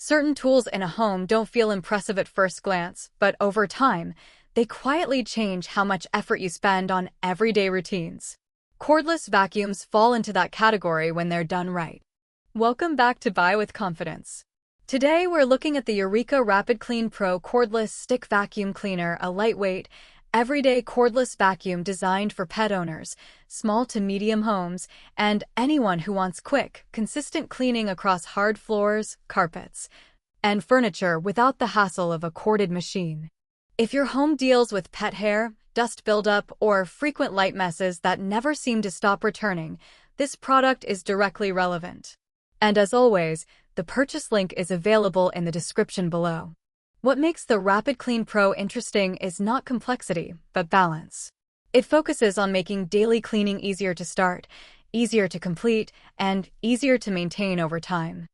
Certain tools in a home don't feel impressive at first glance, but over time, they quietly change how much effort you spend on everyday routines. Cordless vacuums fall into that category when they're done right. Welcome back to Buy with Confidence. Today we're looking at the Eureka RapidClean Pro Cordless Stick Vacuum Cleaner, a lightweight, everyday cordless vacuum designed for pet owners, small to medium homes, and anyone who wants quick, consistent cleaning across hard floors, carpets, and furniture without the hassle of a corded machine. If your home deals with pet hair, dust buildup, or frequent light messes that never seem to stop returning, this product is directly relevant. And as always, the purchase link is available in the description below. What makes the RapidClean Pro interesting is not complexity, but balance. It focuses on making daily cleaning easier to start, easier to complete, and easier to maintain over time.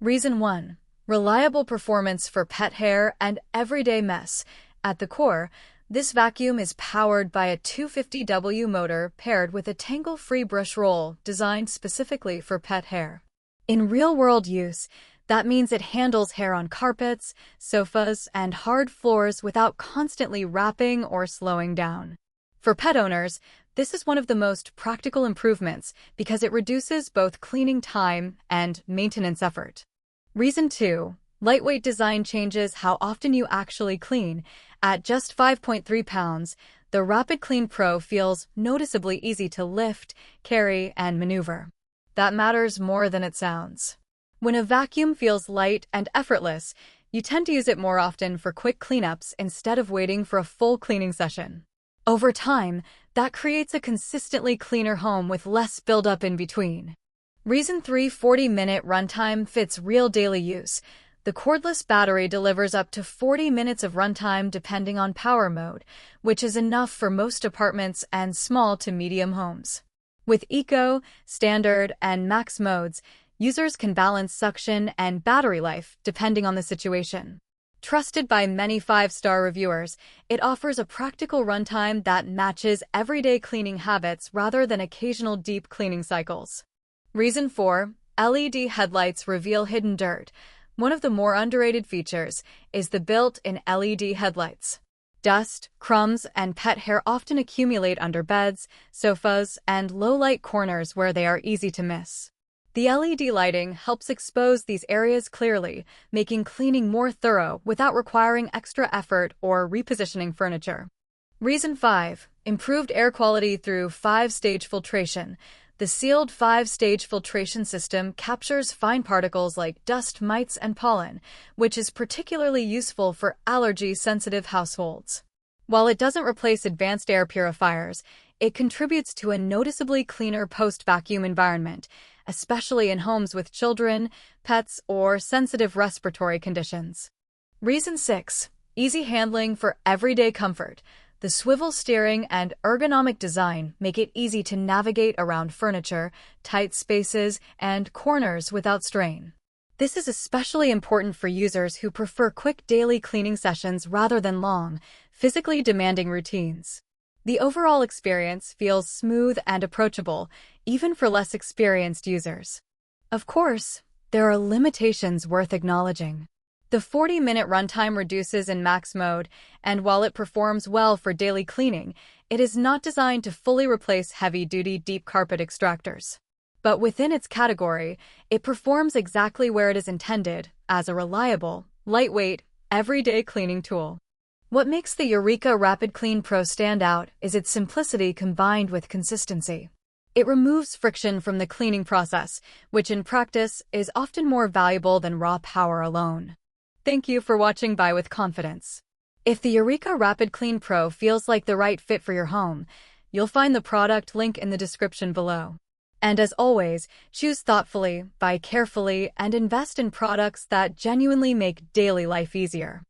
Reason 1. Reliable performance for pet hair and everyday mess. At the core, this vacuum is powered by a 250W motor paired with a tangle-free brush roll designed specifically for pet hair. In real-world use, that means it handles hair on carpets, sofas, and hard floors without constantly wrapping or slowing down. For pet owners, this is one of the most practical improvements because it reduces both cleaning time and maintenance effort. Reason 2. Lightweight design changes how often you actually clean. At just 5.3 pounds, the RapidClean Pro feels noticeably easy to lift, carry, and maneuver. That matters more than it sounds. When a vacuum feels light and effortless, you tend to use it more often for quick cleanups instead of waiting for a full cleaning session. Over time, that creates a consistently cleaner home with less buildup in between. Reason 3. 40-minute runtime fits real daily use. The cordless battery delivers up to 40 minutes of runtime depending on power mode, which is enough for most apartments and small to medium homes. With Eco, Standard, and Max modes, users can balance suction and battery life depending on the situation. Trusted by many 5-star reviewers, it offers a practical runtime that matches everyday cleaning habits rather than occasional deep cleaning cycles. Reason 4. LED headlights reveal hidden dirt. One of the more underrated features is the built-in LED headlights. Dust, crumbs, and pet hair often accumulate under beds, sofas, and low-light corners where they are easy to miss. The LED lighting helps expose these areas clearly, making cleaning more thorough without requiring extra effort or repositioning furniture. Reason 5. Improved air quality through 5-stage filtration. The sealed 5-stage filtration system captures fine particles like dust, mites, and pollen, which is particularly useful for allergy-sensitive households. While it doesn't replace advanced air purifiers, it contributes to a noticeably cleaner post-vacuum environment, especially in homes with children, pets, or sensitive respiratory conditions. Reason 6. Easy handling for everyday comfort. The swivel steering and ergonomic design make it easy to navigate around furniture, tight spaces, and corners without strain. This is especially important for users who prefer quick daily cleaning sessions rather than long, physically demanding routines. The overall experience feels smooth and approachable, even for less experienced users. Of course, there are limitations worth acknowledging. The 40-minute runtime reduces in max mode, and while it performs well for daily cleaning, it is not designed to fully replace heavy-duty deep carpet extractors. But within its category, it performs exactly where it is intended, as a reliable, lightweight, everyday cleaning tool. What makes the Eureka RapidClean Pro stand out is its simplicity combined with consistency. It removes friction from the cleaning process, which in practice is often more valuable than raw power alone. Thank you for watching Buy with Confidence. If the Eureka RapidClean Pro feels like the right fit for your home, you'll find the product link in the description below. And as always, choose thoughtfully, buy carefully, and invest in products that genuinely make daily life easier.